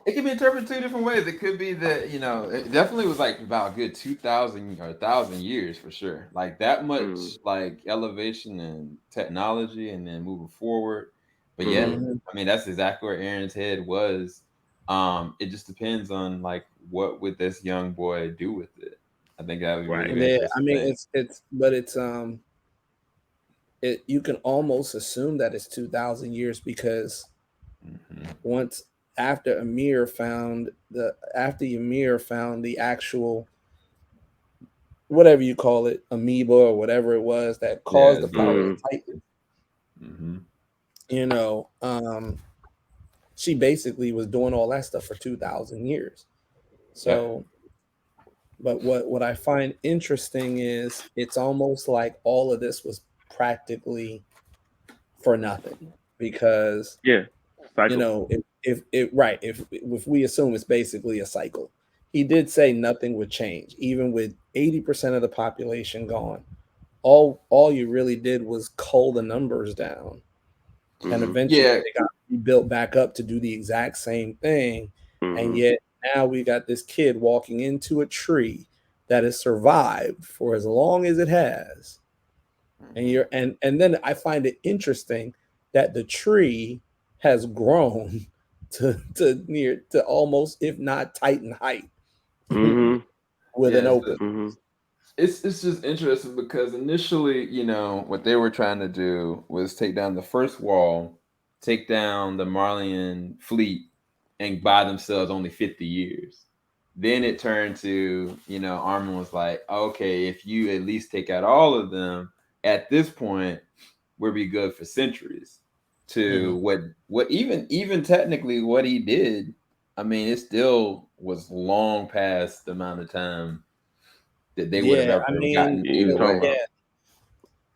It can be interpreted two different ways. It could be that, it definitely was like about a good 2,000 or 1,000 years for sure. Like that Mm, much like elevation and technology and then moving forward. But yeah, mm-hmm. Mhm. I mean that's exactly where Aaron's head was. It just depends on like what would this young boy do with it. I think that would be really, Right. really Yeah, I interesting mean thing. it you can almost assume that it's 2,000 years because Hmm. once after Ymir found the actual whatever you call it, amoeba or whatever it was that Yeah, caused the power of Mm, the Titan, hmm you know, she basically was doing all that stuff for 2,000 years. yep. So, but what I find interesting is it's almost like all of this was practically for nothing because yeah. Cycle. if we assume it's basically a cycle, he did say nothing would change even with 80% of the population gone. All you really did was cull the numbers down, and Mm-hmm. eventually Yeah. they got rebuilt back up to do the exact same thing. And Mm-hmm. yet now we got this kid walking into a tree that has survived for as long as it has. And hmm you're and then I find it interesting that the tree has grown to almost, if not Titan height, Mm-hmm. with an Yeah. open. Mm-hmm. It's just interesting because initially, what they were trying to do was take down the first wall, take down the Marleyan fleet, and buy themselves only 50 years. Then it turned to, Armin was like, okay, if you at least take out all of them, at this point, we'll be good for centuries. Mhm. To what even technically what he did, I mean, it still was long past the amount of time that they would have Yeah, ever I mean, gotten You either was talking way. yeah, about.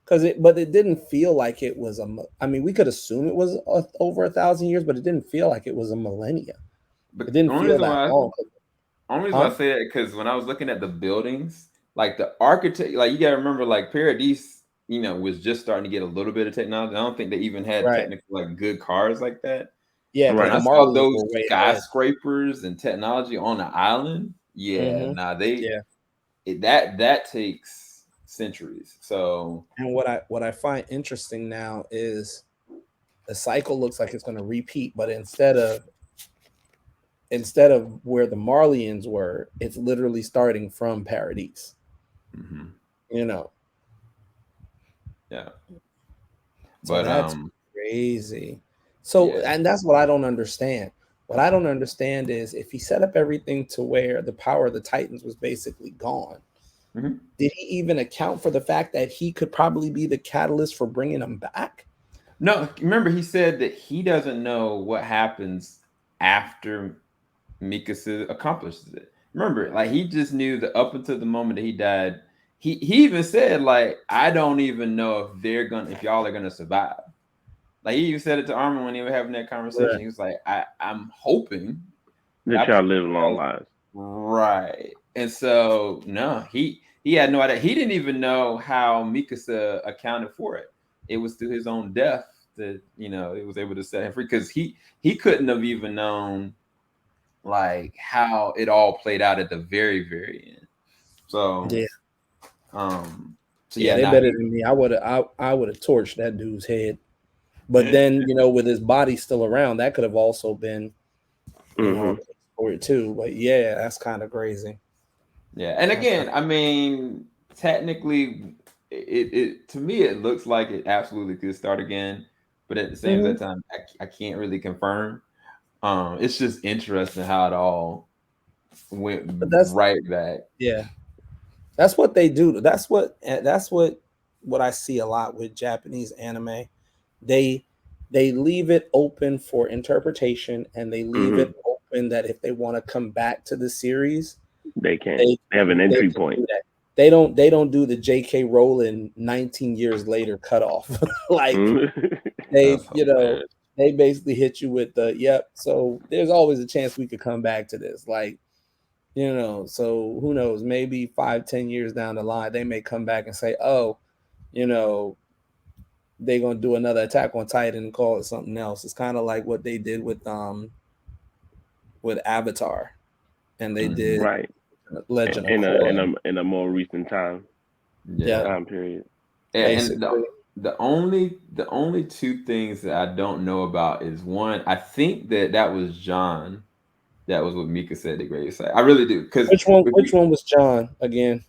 because but it didn't feel like it was I mean, we could assume it was over 1,000 years, but it didn't feel like it was a millennia. But It the didn't feel that long. only reason why I Huh? say that because when I was looking at the buildings, like the architect, like you gotta remember, like Paradise, was just starting to get a little bit of technology. I don't think they even had Right. technical like good cars like that. Yeah, But because when Right. the I saw Marlies those were way ahead. skyscrapers and technology on the island, yeah, Hmm. nah, Yeah. that takes centuries. So And what I find interesting now is the cycle looks like it's going to repeat, but instead of where the Marlians were, it's literally starting from Paradise. mhm, You know, yeah, so but that's crazy. So, yeah. and that's what I don't understand. What I don't understand is if he set up everything to where the power of the Titans was basically gone, Mhm. did he even account for the fact that he could probably be the catalyst for bringing them back? No, remember he said that he doesn't know what happens after Mikasa accomplishes it. Remember, like he just knew that up until the moment that he died, he even said like, I don't even know if y'all are gonna survive. Like he even said it to Armin when he was having that conversation. Right. He was like, I'm hoping, but That y'all live long lives. right. And so no, he had no idea. He didn't even know how Mikasa accounted for it. It was through his own death that it was able to set him free because he couldn't have even known like how it all played out at the very, very end. So, Yeah. um, so Yeah, yeah, they now better he, than me. I would have torched that dude's head. But then, with his body still around, that could have also been, Mm-hmm. a story too. But yeah, that's kind of crazy. yeah, and That's kind again, I mean, technically, it to me it looks like it absolutely could start again, but at the of, same time, I can't really confirm. It's just interesting how it all went but that's right back. yeah, that's what they do. That's what I see a lot with Japanese anime. They they leave it open for interpretation, and they leave Mm-hmm. it open that if they want to come back to the series, They can. they They have an they entry can point. do that. They don't do the J.K. Rowling 19 years later cutoff. Like Mm-hmm. they That's you know hilarious. they basically hit you with the yep. So there's always a chance we could come back to this. Like, so who knows? Maybe 5-10 years down the line, they may come back and say, oh, you know, they're gonna do another Attack on Titan and call it something else. It's kind of like what they did with with Avatar, and they did right Legend of in Korra. a more recent Yeah, time period. And basically. the only two things that I don't know about is one, I think that was John that was what Mika said the greatest. I really do because Which one? if Which you one was John again?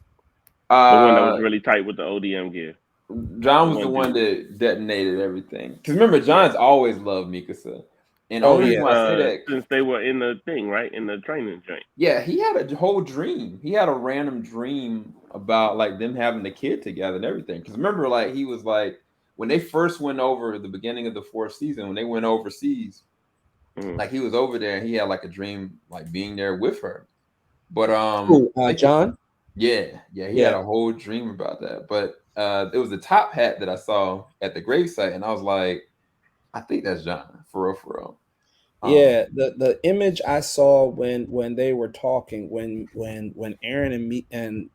The one that was uh really tight with the ODM gear. The John was the one one dude. that detonated everything. Because remember, Yeah. John's always loved Mikasa, and the Oh only yeah, reason why I say that, Since they were in the thing, right? In the training joint. yeah, he had a whole dream. He had a random dream about like them having a kid together and everything. Because remember, like he was like when they first went over the beginning of the fourth season, when they went overseas, Mm. like he was over there and he had like a dream like being there with her. But who? I think John. yeah, he had Yeah, a whole dream about that. But it was the top hat that I saw at the gravesite, and I was like, I think that's John for real, for real. yeah. The image I saw when they were talking, when Aaron and me and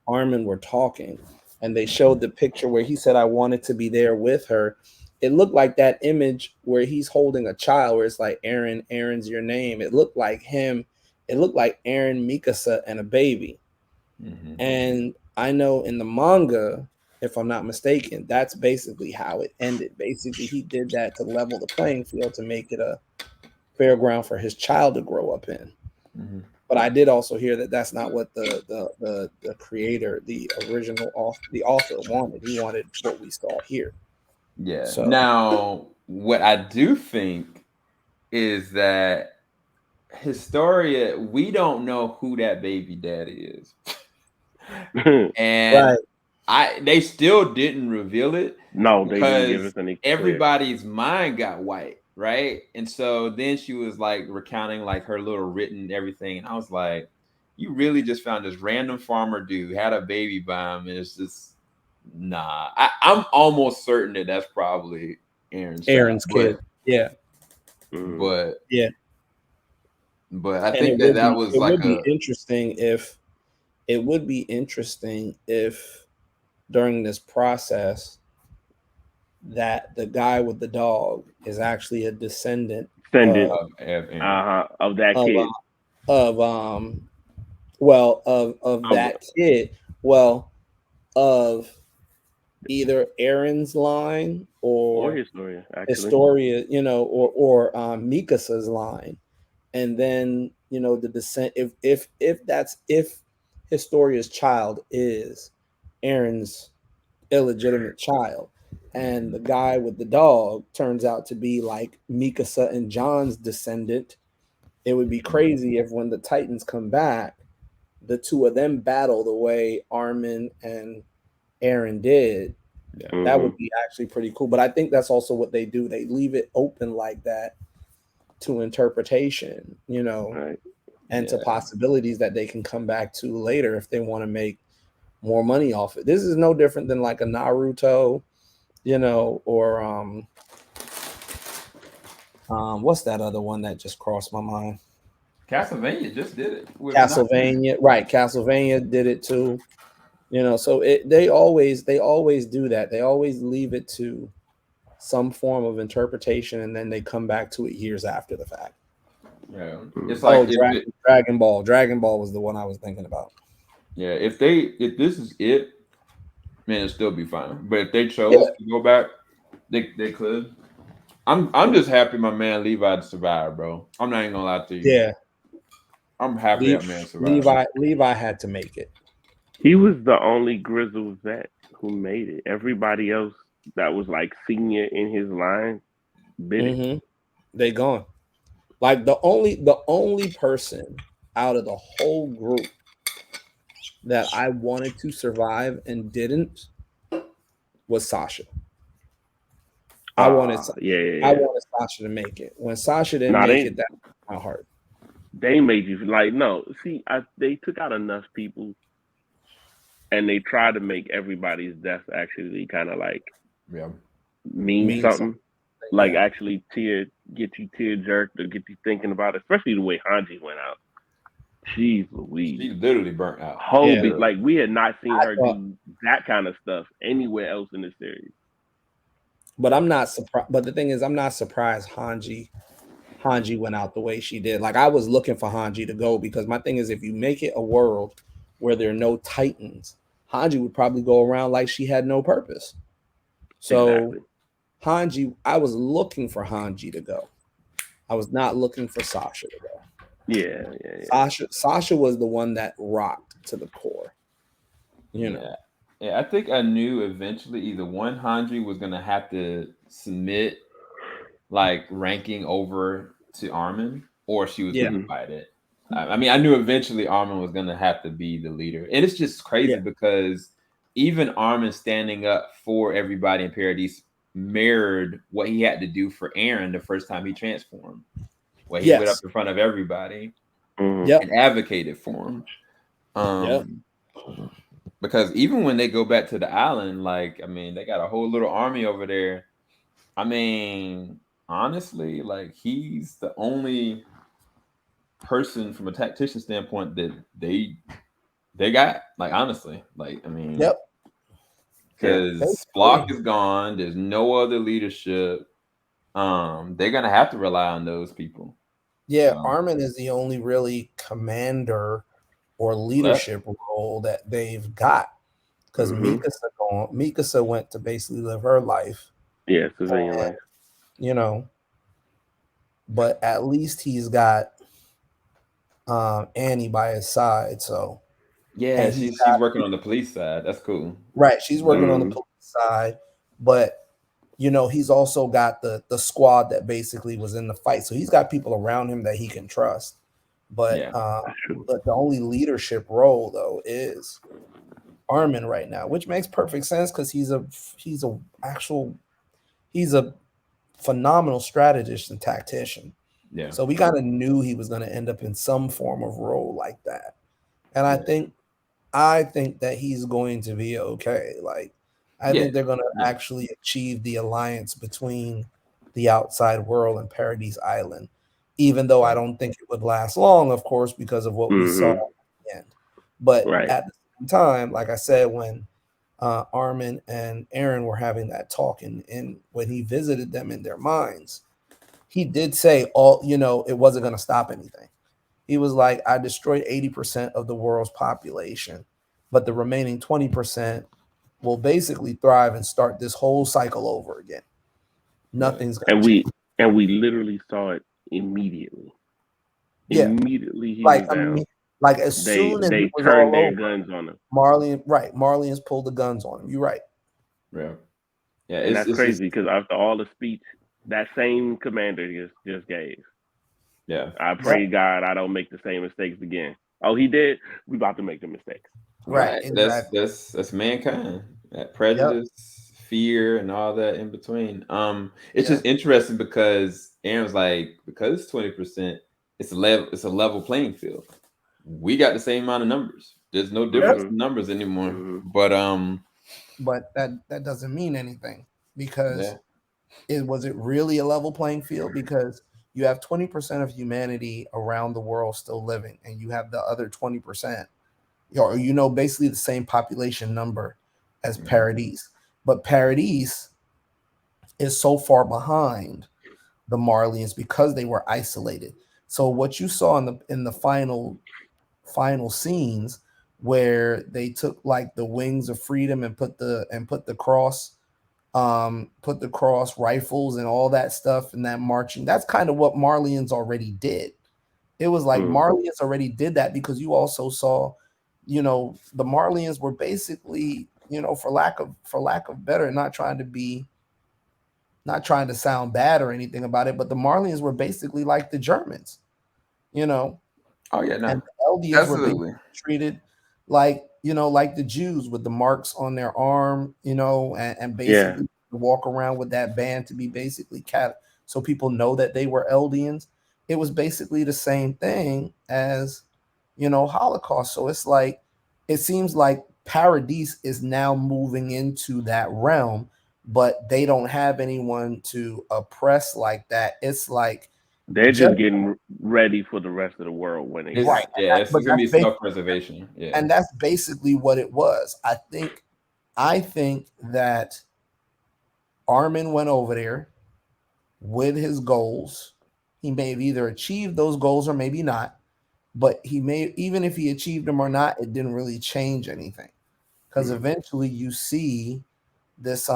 Armin were talking, and they showed the picture where he said, "I wanted to be there with her." It looked like that image where he's holding a child, where it's like Aaron, Aaron's your name. It looked like him. It looked like Aaron, Mikasa, and a baby. Hmm. And I know in the manga, if I'm not mistaken, that's basically how it ended. Basically, he did that to level the playing field to make it a fair ground for his child to grow up in. Hmm. But I did also hear that that's not what the creator, the original the author wanted. He wanted what we saw here. Yeah. So Now, what I do think is that Historia, we don't know who that baby daddy is. And right, they still didn't reveal it No, they didn't give because us any clear. everybody's mind got white, right? And so then she was like recounting like her little written everything, and I was like, "You really just found this random farmer dude had a baby by him, and it's just nah." I'm almost certain that that's probably Aaron's child, Aaron's kid. Yeah, Mm. but yeah. I And think that that was it like would be a interesting if it would be interesting if during this process that the guy with the dog is actually a descendant Descendant, of of Aaron. of that of kid. of well of Of that kid, well, of either Aaron's line or or Historia, actually. Historia, or Mikasa's line, and then the descent. If Historia's child is Aaron's illegitimate child, and the guy with the dog turns out to be like Mikasa and John's descendant, it would be crazy if when the Titans come back, the two of them battle the way Armin and Aaron did. Yeah. That Hmm. would be actually pretty cool. But I think that's also what they do. They leave it open like that to interpretation, Right. and to Yeah. possibilities that they can come back to later if they want to make more money off it. This is no different than like a Naruto, or what's that other one that just crossed my mind? Castlevania just did it with Nocturne. Castlevania, right? Castlevania did it too. So they always do that. They always leave it to some form of interpretation, and then they come back to it years after the fact. Yeah. It's Mm. like Oh, Dragon Ball was the one I was thinking about. yeah, if this is it, man, it'd still be fine. But if they Yeah, chose to go back, they could. I'm just happy my man Levi survived, bro. I'm not even gonna lie to you. yeah. I'm happy Le- that man survived. Levi had to make it. He was the only grizzled vet who made it. Everybody else that was like senior in his line bit it. Hmm. They gone. Like the only person out of the whole group that I wanted to survive and didn't was Sasha. I wanted Yeah, I yeah, yeah. wanted Sasha to make it. When Sasha didn't Nah, make they it, that broke my heart. they made you like no. See, they took out enough people, and they tried to make everybody's death actually kind of like Yeah. mean Means something. something. Like Yeah. actually get you tear jerked or get you thinking about it, especially the way Hanji went out. Jeez Louise. She literally burnt out. Yeah. Literally. Like we had not seen I her thought, do that kind of stuff anywhere else in the series. but I'm not surprised. But the thing is, I'm not surprised Hanji Hanji went out the way she did. Like I was looking for Hanji to go because my thing is if you make it a world where there are no Titans, Hanji would probably go around like she had no purpose. So Exactly. Hanji, I was looking for Hanji to go. I was not looking for Sasha to go. Yeah. Sasha was the one that rocked to the core. You know. Yeah. Yeah, I think I knew eventually either one Hanji was gonna have to submit like ranking over to Armin, or she was Yeah. gonna Hmm. fight it. I mean, I knew eventually Armin was gonna have to be the leader, and it's just Yeah. crazy because even Armin standing up for everybody in Paradise mirrored what he had to do for Aaron the first time he transformed, where he went up Yes. in front of everybody Hmm. Yep. and advocated for him. Yep. Um, because even when they go back to the island, like I mean, they got a whole little army over there. I mean, honestly, like he's the only person from a tactician standpoint that they got. Like honestly, like I mean, Yep. Yeah. because Block Basically. is gone, there's no other leadership. They're gonna have to rely on those people. Yeah, Um, Armin is the only really commander or left, leadership role that they've got because Hmm. Mikasa went to basically live her life, Yeah. Civilian life. you know. But at least he's got Annie by his side. So yeah, and he's she's got working on the police side. That's cool. right. She's working on the Hmm. police side, but he's also got the squad that basically was in the fight. So he's got people around him that he can trust. But Yeah, That's true. the only leadership role though is Armin right now, which makes perfect sense because he's a phenomenal strategist and tactician. yeah, So we kind of knew he was going to end up in some form of role like that. And yeah, I think that he's going to be okay. Like I yeah, think they're going to yeah, actually achieve the alliance between the outside world and Paradise Island, even though I yeah, don't think it would last long, of course, because of what we saw Hmm. at the end. But Right. at the same time, like I said, when Armin and Aaron were having that talk, and when he visited them in their minds, he did say it wasn't going to stop anything. He was like, I destroyed 80% of the world's population, but the remaining 20% will basically thrive and start this whole cycle over again. right. Nothing's going And to change. we literally saw it immediately. Yeah. Immediately he Like, was I mean, down. like as They soon as it they was turned all their over, guns on him, Marley pulled the guns on him. You're right. Yeah, yeah. and that's It's just crazy because after all the speech that same commander just gave, yeah. I Yep. pray God I don't make the same mistakes again. Oh, he did. We about to make the mistakes. Right. Right. Exactly. That's mankind. That Yep. prejudice, fear, and all that in between. It's Yep. just interesting because Aaron was like, because it's 20%, it's a level playing field. We got the same amount of numbers. There's no Yep. difference Hmm. in numbers anymore. Hmm. But But that doesn't mean anything because yeah, was it really a level playing field? Because you have 20% of humanity around the world still living, and you have the other 20%, or basically the same population number as mhm, Paradise. But Paradise is so far behind the Marlians because they were isolated. So what you saw in the final scenes where they took like the wings of freedom and put the cross rifles and all that stuff and that marching. That's kind of what Marlians already did. It was like Hmm. Marlians already did that because you also saw, the Marlians were basically, for lack of better, not trying to sound bad or anything about it, but the Marlians were basically like the Germans, you know, oh yeah, and no, the Eldians were basically absolutely, treated like the Jews with the marks on their arm, and Yeah. basically walk around with that band to be basically so people know that they were Eldians. It was basically the same thing as Holocaust. So it's like it seems like Paradise is now moving into that realm, but they don't have anyone to oppress like that. It's like They're just just getting ready for the rest of the world when it right, it's happens. yeah, but it's gonna be self-preservation. Yeah, that's basically what it was. I think that Armin went over there with his goals, he may have either achieved those goals or maybe not, but he may, even if he achieved them or not, it didn't really change anything. Because eventually you see this,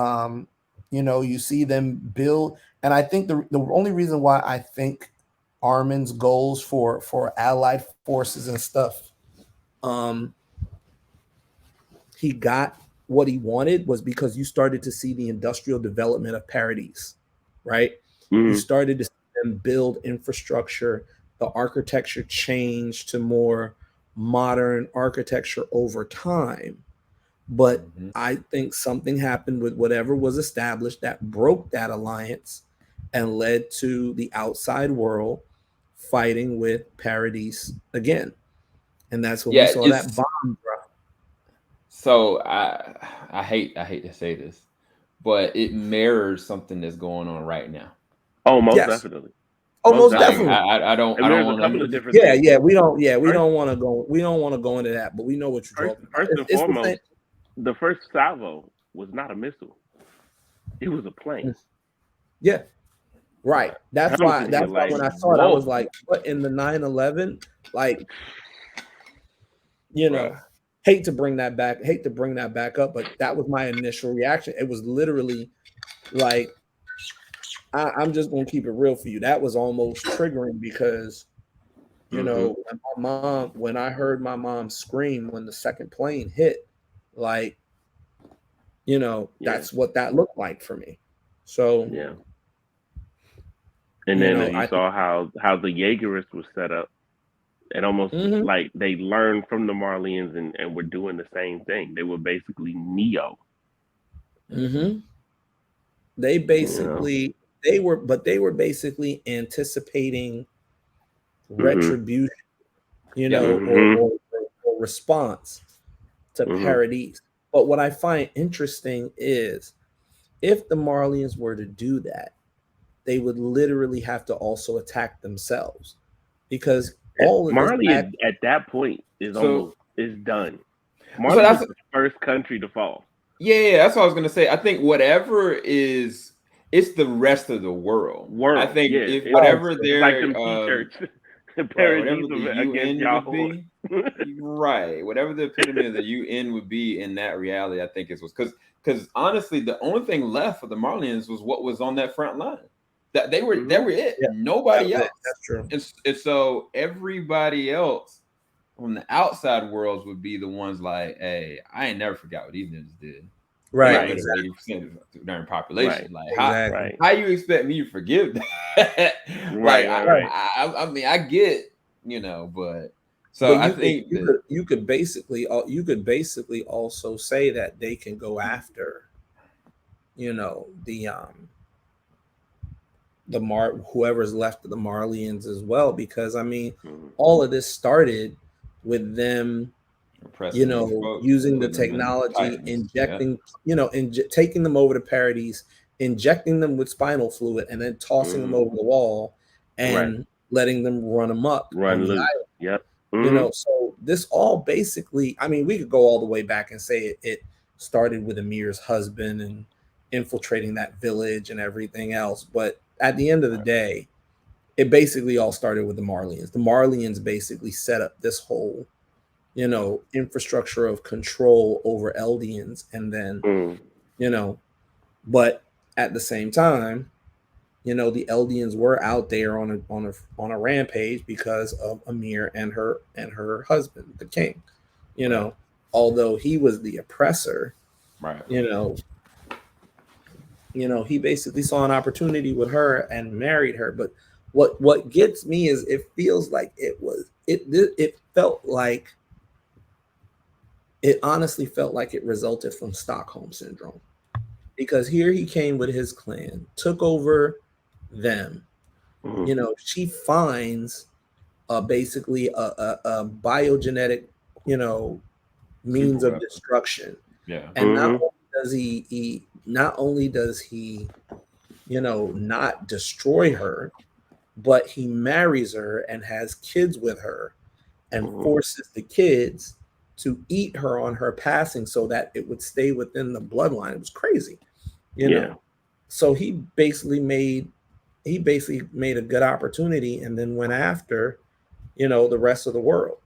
you see them build. And I think the only reason why I think Armin's goals for allied forces and stuff, um, he got what he wanted was because you started to see the industrial development of Paradise, right? You started to see them build infrastructure. The architecture changed to more modern architecture over time. But I think something happened with whatever was established that broke that alliance and led to the outside world fighting with Paradise again. And that's when we Yeah, saw that it's bomb drop. so I hate to say this, but it mirrors something that's going on right now. Oh, most Yes. definitely. Oh, Most most Like definitely. definitely. I don't There's a want couple of to. different things. We First, don't want to go. We don't want to go into that, but we know what you're first, talking about. first and It's the same. foremost, the first salvo was not a missile; it was a plane. Yeah, right. That's I'm why. sitting here That's why like, when I saw it, I was whoa, like, "What in the 9/11?" Like, you Right. know, hate to bring that back. Hate to bring that back up, but that was my initial reaction. It was literally like, I'm just gonna keep it real for you. That was almost triggering because when I heard my mom scream when the second plane hit, like, yeah, that's what that looked like for me. So, yeah. And then you I saw how the Jaegerists was set up, and almost mhm, like they learned from the Marlians and were doing the same thing. They were basically Neo, mhm. They you know. basically they were basically anticipating Mhm. retribution, Yep. Mhm. or response to Mhm. Paradise. But what I find interesting is if the Marlians were to do that, they would literally have to also attack themselves because all of this Marley back. at that point is So almost is done. so Marley was that's the first country to fall. yeah, that's what I was gonna say. I think whatever is it's the rest of the world. I World, think yeah. if Oh, whatever It's like their them T-shirts. right, Paradise whatever the against UN would y'all. be, right, whatever the epitome of the UN would be in that reality, I think it was because honestly, the only thing left for the Marlians was what was on that front line. That they Mhm. were it, yeah, that nobody was it. else. That's true. And so everybody else from the outside worlds would be the ones like, hey, I ain't never forgot what these niggas did. They got Right, rid Right. of exactly, 80% of their population. Right. Like exactly. Right. how you expect me to forgive that? Like Right. Right. Right. Right. I mean I get, but so But I think that you could basically also say that they can go after, the whoever's left of the Marlians as well, because I mean, Mhm. all of this started with them, oppressing these folks and using the putting them in technology, titans. Yeah. injecting, taking them over to Paradise, injecting them with spinal fluid, and then tossing them Mhm. over the wall Right. and letting them run amok on Run the loose. Yep. Mhm. so this all basically, I mean, we could go all the way back and say it started with Amir's husband and infiltrating that village and everything else. But at the end of the Right. day, it basically all started with the Marlians. The Marlians basically set up this whole, infrastructure of control over Eldians. And then, Mhm. you know, but at the same time, the Eldians were out there on a rampage because of Amir and her husband, the king. You Right. know, although he was the oppressor, Right. you know, he basically saw an opportunity with her and married her. But what gets me is it feels like it felt like it honestly felt like it resulted from Stockholm syndrome because here he came with his clan, took over them. Mhm. She finds basically a biogenetic, you know, Super means of weapon. destruction. Yeah. And not Mhm. only does not only does he, not destroy her, but he marries her and has kids with her and Mhm. forces the kids to eat her on her passing so that it would stay within the bloodline. It was crazy, you Yeah. know. So he basically made he basically made a good opportunity and then went after, the rest of the world,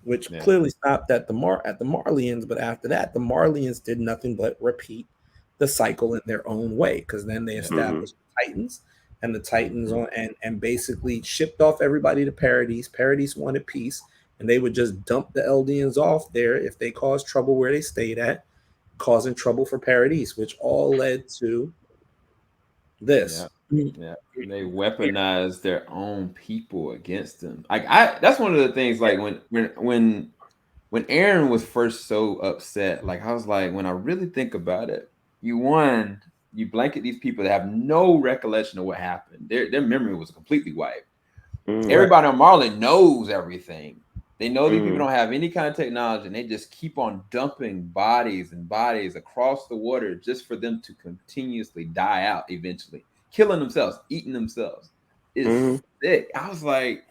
which Yeah. clearly stopped at the Marlians. But after that, the Marlians did nothing but repeat the cycle in their own way, because then they Yeah. established Titans, and the Titans on and basically shipped off everybody to Paradise. Paradise wanted peace, and they would just dump the Eldians off there if they caused trouble where they stayed at, causing trouble for Paradise, which all led to Yeah. this. Yeah. They weaponize their own people against them. Like I that's one of the things like when Aaron was first so upset, like I was like, when I really think about it, you blanket these people that have no recollection of what happened. Their memory was completely wiped. Mm, Everybody on Marley knows everything. They know these people mm, don't have any kind of technology, and they just keep on dumping bodies and bodies across the water just for them to continuously die out eventually, killing themselves, eating themselves. It's mm. sick. I was like,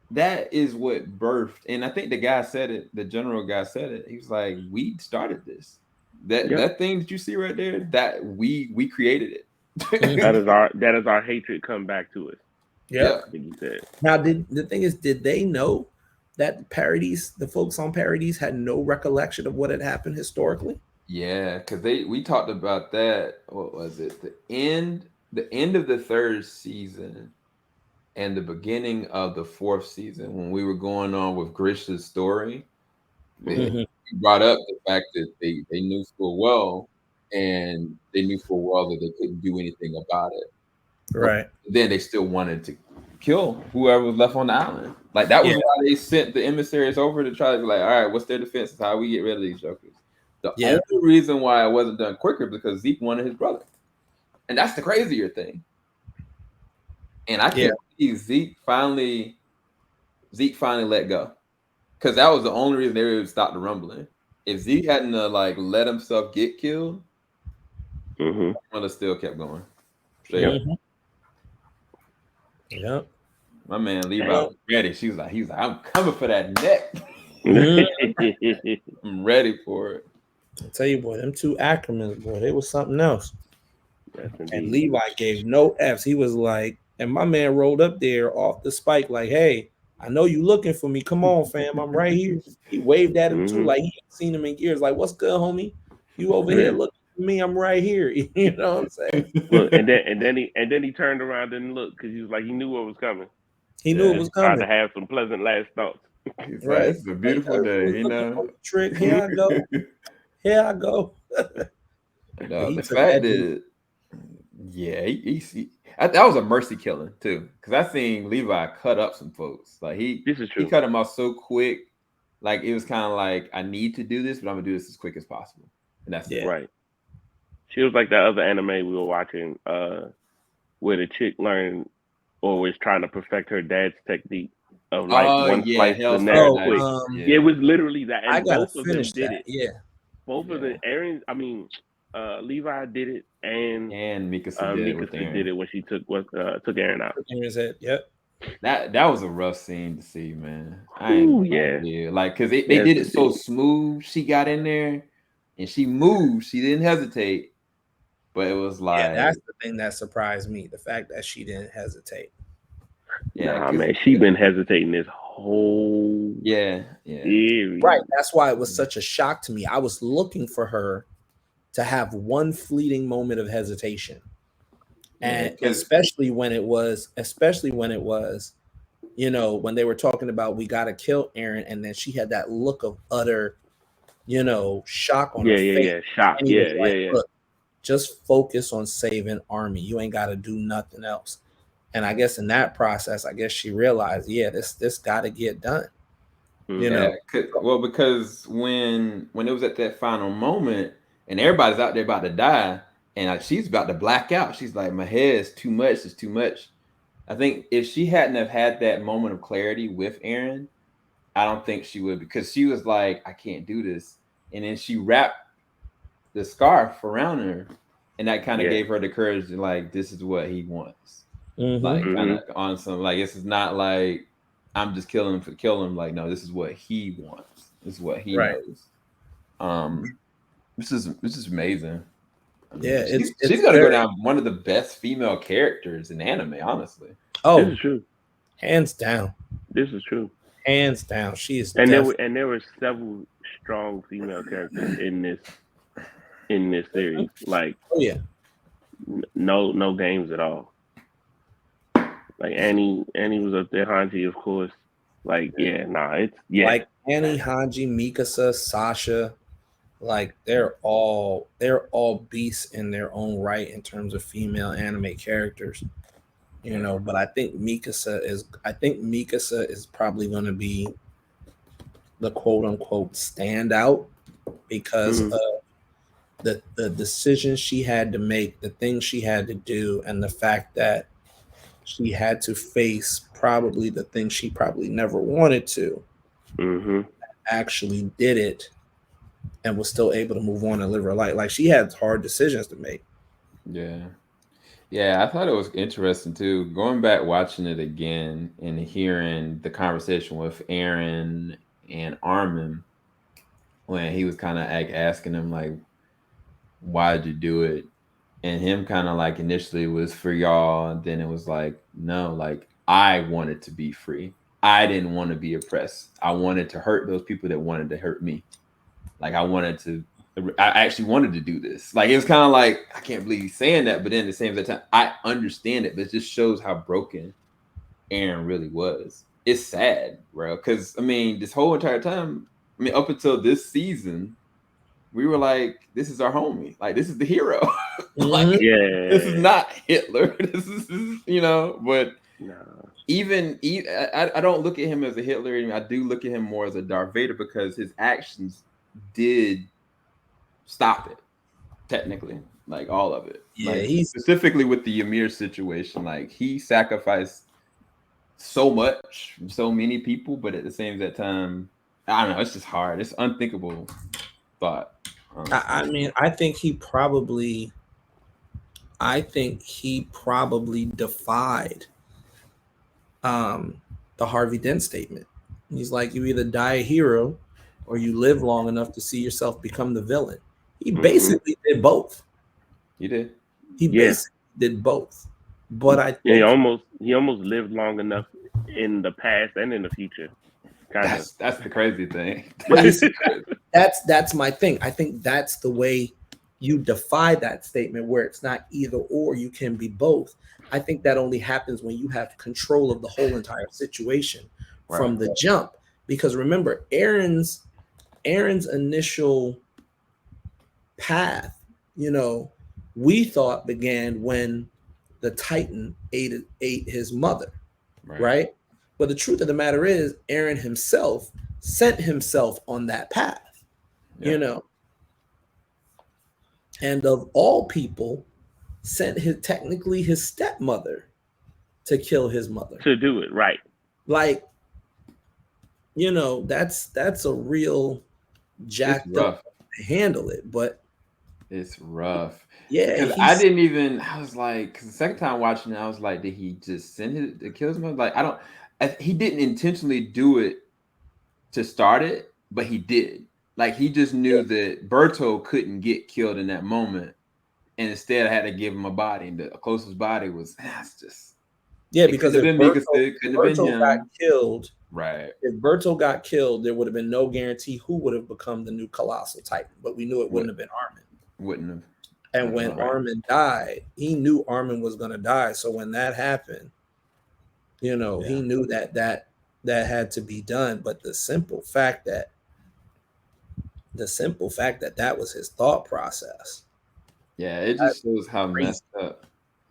that is what birthed, and I think the guy said it, the general guy said it. He was like, we started this. That Yep. that thing that you see right there, that we created Mhm. it. That is our hatred come back to us. Yeah. Yep. I think he said. Now, did they know that Paradise, the folks on Paradise, had no recollection of what had happened historically? Yeah, because we talked about that. What was it? The end of the third season and the beginning of the fourth season, when we were going on with Grisha's story, they Mm-hmm. Mhm. brought up the fact that they knew full well, and they knew full well that they couldn't do anything about it. But Right. then they still wanted to kill whoever was left on the island. Like that was Yeah. why they sent the emissaries over to try to be like, all right, what's their defense? How we get rid of these jokers? The Yeah. only reason why it wasn't done quicker because Zeke wanted his brother, and that's the crazier thing. And I Yeah. can't believe Zeke finally let go, because that was the only reason they were able to stop the rumbling. If Zeke hadn't like let himself get killed, Mm-hmm. I would have still kept going straight Yep. up. Mhm. Yep. My man Levi Well, was ready. He was like, I'm coming for that neck. mhm. I'm ready for it. I tell you, boy, them two Ackermans, boy, they was something else. Yes, And indeed. Levi gave no F's. He was like, and my man rolled up there off the spike, like, hey, I know you looking for me. Come on, fam. I'm right here. He waved at him too, Mm-hmm. like he ain't seen him in years. Like, what's good, homie? You over here Yeah. looking for me? I'm right here. You know what I'm saying? Look, and then he turned around and looked because he was like he knew what was coming. He knew it Yeah. was Tried coming. to have some pleasant last thoughts. He's like, Right. this is a Like, beautiful day, was you looking for know. the trick. Here I go. Here I go. But No, he the took fact that dude. that yeah, that was a mercy killing too. Because I seen Levi cut up some folks. Like This is he true. cut them off so quick. Like it was kind of like, I need to do this, but I'm gonna do this as quick as possible. And that's it. Yeah. Right. She was like that other anime we were watching, where the chick learned or was trying to perfect her dad's technique of like Oh one yeah, slice the Hell's neck Oh, quick. Paradise. Yeah, it Yeah, was literally that, I and gotta both of them finish did that. it. Yeah. Both of the yeah. Levi did it, and And Mikasa did it with Mikasa did Aaron. it when she took Aaron out. In his head. Yep. That was a rough scene to see, man. I ain't Ooh, gonna lie yeah, to you. Like, cause they yes, did it so indeed. smooth. She got in there and she moved. She didn't hesitate, but it was Yeah, like, that's the thing that surprised me. The fact that she didn't hesitate. yeah, Nah, cause man, she been hesitating this whole yeah. Right. series. That's why it was such a shock to me. I was looking for her to have one fleeting moment of hesitation. Yeah, And because especially when it was, when they were talking about we gotta kill Aaron, and then she had that look of utter, shock on her Yeah, yeah, face. yeah. Shock. And he was Yeah, yeah, like, yeah. look, just focus on saving Army. You ain't gotta do nothing else. And I guess in that process, I guess she realized, yeah, this gotta get done. You Mm-hmm. yeah, know. because when it was at that final moment and everybody's out there about to die, and like, she's about to black out. She's like, my head is too much. It's too much. I think if she hadn't have had that moment of clarity with Aaron, I don't think she would, because she was like, I can't do this. And then she wrapped the scarf around her, and that kind of Yeah. gave her the courage to like, this is what he wants. Mm-hmm. Like kind Mm-hmm. of on some like, this is not like I'm just killing him for killing him. Like, no, this is what he wants. This is what he Right. knows. This is amazing. I mean, Yeah, she's gonna go down one of the best female characters in anime, honestly. Oh, This is true. hands down, This is true. hands down. She is And definitely. there were several strong female characters in this series. Like Oh yeah, no games at all. Like Annie was up there. Hanji, of course. Like it's like Annie, Hanji, Mikasa, Sasha. Like they're all beasts in their own right in terms of female anime characters. But I think Mikasa is probably going to be the quote unquote standout because of the decisions she had to make, the things she had to do, and the fact that she had to face probably the thing she probably never wanted to, actually did it and was still able to move on and live her life. Like she had hard decisions to make. Yeah, I thought it was interesting too. Going back watching it again and hearing the conversation with Aaron and Armin when he was kind of asking him like, "Why'd you do it?" And him kind of like initially was for y'all, and then it was like, no, like I wanted to be free. I didn't want to be oppressed. I wanted to hurt those people that wanted to hurt me. Like I actually wanted to do this. Like it was kind of like, I can't believe he's saying that, but then at the same time, I understand it, but it just shows how broken Aaron really was. It's sad, bro. Because I mean, this whole entire time, I mean, up until this season, we were like, this is our homie. Like, this is the hero. Like, this is not Hitler. This is but even I don't look at him as a Hitler. I do look at him more as a Darth Vader because his actions did stop it, technically, like all of it. Yeah, like, specifically with the Ymir situation, like he sacrificed so much from so many people, but at the same time, I don't know, it's just hard. It's unthinkable thought. I mean, I think he probably defied the Harvey Dent statement. He's like, you either die a hero or you live long enough to see yourself become the villain. He basically did both. He did. He basically did both. But I think he almost lived long enough in the past and in the future. That's the crazy thing. That's my thing. I think that's the way you defy that statement, where it's not either or, you can be both. I think that only happens when you have control of the whole entire situation from the jump. Because remember, Aaron's initial path, we thought began when the Titan ate his mother, right? But the truth of the matter is, Aaron himself sent himself on that path, and of all people, sent technically his stepmother to kill his mother. To do it, right. Like, that's a real jacked up to handle it, but it's rough. Yeah, because I was like, because the second time watching it, I was like, did he just send it to kill his mother? Like, he didn't intentionally do it to start it, but he did. Like, he just knew that Berto couldn't get killed in that moment, and instead I had to give him a body, and the closest body was, it's just... Yeah, because if Berto got killed, right? If Berto got killed, there would have been no guarantee who would have become the new colossal Titan. But we knew it wouldn't have been Armin. Wouldn't have. And when Armin died, he knew Armin was going to die. So when that happened, he knew that had to be done. But the simple fact that that was his thought process. Yeah, it just shows how messed up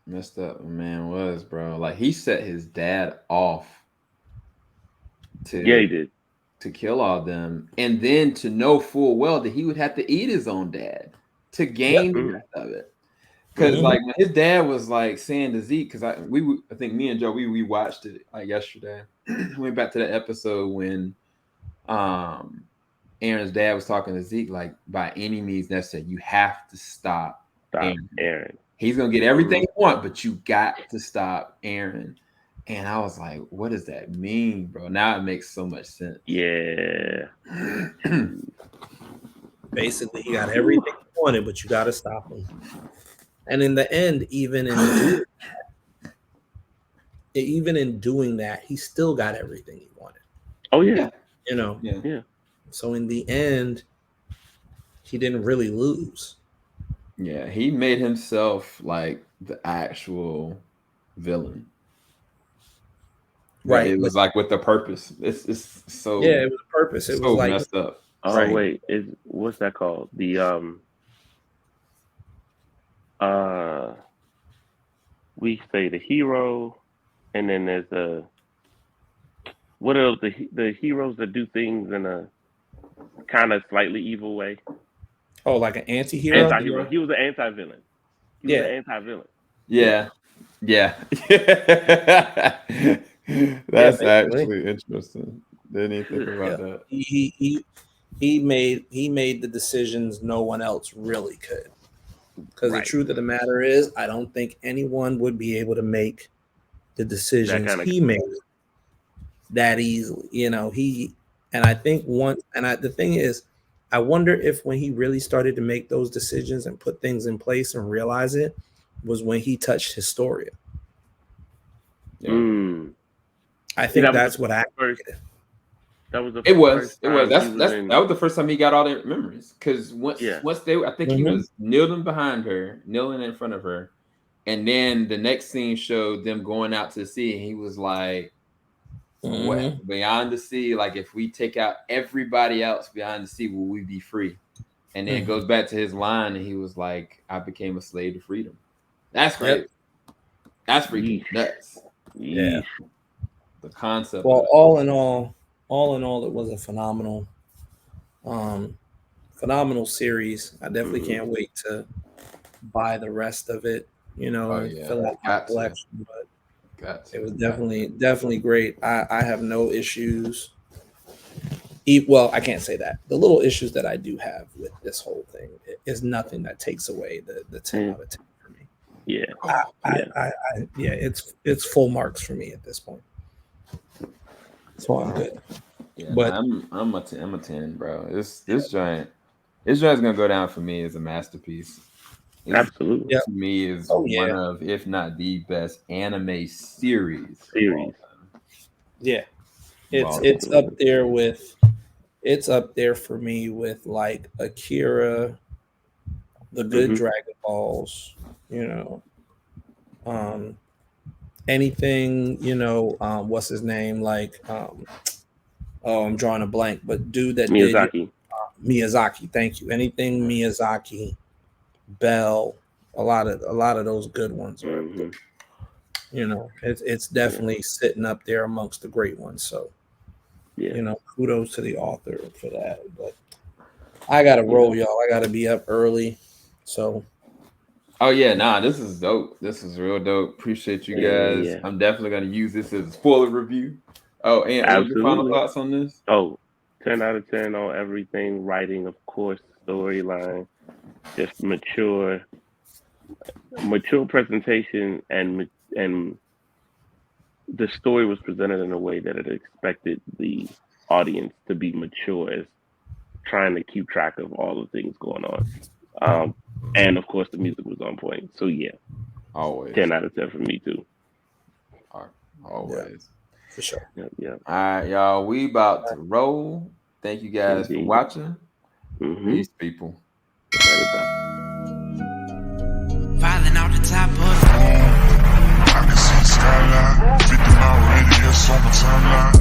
the man was, bro. Like, he set his dad off to he did, to kill all of them, and then to know full well that he would have to eat his own dad to gain the rest of it. Because like when his dad was like saying to Zeke, because I think me and Joe we watched it like yesterday. Went back to that episode when Aaron's dad was talking to Zeke, like, by any means necessary, you have to stop Aaron. He's gonna get everything you want, but you got to stop Aaron. And I was like, what does that mean, bro? Now it makes so much sense. Yeah. Basically, he got everything he wanted, but you got to stop him. And in the end, even in doing that, he still got everything he wanted. Oh yeah. You know. Yeah. So in the end, he didn't really lose. Yeah, he made himself like the actual villain. Right. It was like with the purpose. It's so it was a purpose. It so was like messed up. Oh Right. wait, what's that called? The we say the hero, and then there's what else? The heroes that do things in a kind of slightly evil way. Oh, like an anti-hero? Anti-hero. He was an anti-villain. He was an anti-villain. Yeah. That's actually interesting. Didn't even think about that. He made the decisions no one else really could. Because the truth of the matter is, I don't think anyone would be able to make the decisions he made that easily. You know, the thing is, I wonder if when he really started to make those decisions and put things in place and realize it was when he touched Historia. Yeah. I think that's what happened. That was the It was. that was the first time he got all the memories. Because once I think he was kneeling behind her, kneeling in front of her, and then the next scene showed them going out to the sea, and he was like, "What beyond the sea? Like if we take out everybody else beyond the sea, will we be free?" And then it goes back to his line, and he was like, "I became a slave to freedom." That's crazy. Yep. That's freaking nuts. Yeah. The concept. Well, all in all, it was a phenomenal series. I definitely can't wait to buy the rest of it. You know, fill out my collection. But it was definitely great. I have no issues. Well, I can't say that. The little issues that I do have with this whole thing is nothing that takes away the 10 out of 10 for me. Yeah. It's full marks for me at this point. So I'm good. Yeah, but I'm a 10, bro. This giant is gonna go down for me as a masterpiece. Absolutely. To me is one of, if not the best anime series. Yeah. It's up there with for me with like Akira, the good Dragon Balls, you know. Anything, you know, what's his name? Like I'm drawing a blank, but dude that Miyazaki. Miyazaki, thank you. Anything Miyazaki, Bell, a lot of those good ones are you know, it's definitely sitting up there amongst the great ones. So you know, kudos to the author for that. But I gotta roll, y'all. I gotta be up early. So oh yeah, this is dope. This is real dope. Appreciate you guys. Yeah. I'm definitely gonna use this as a spoiler review. Oh, and what are your final thoughts on this? Oh, 10 out of 10 on everything. Writing, of course, storyline, just mature presentation, and the story was presented in a way that it expected the audience to be mature, as trying to keep track of all the things going on. And of course, the music was on point. So yeah, always 10 out of 10 for me too. Always, for sure. Yeah. All right, y'all. We about to roll. Thank you guys for watching. Peace, people. Falling out the top of I can see the skyline, 50-mile radius on my timeline.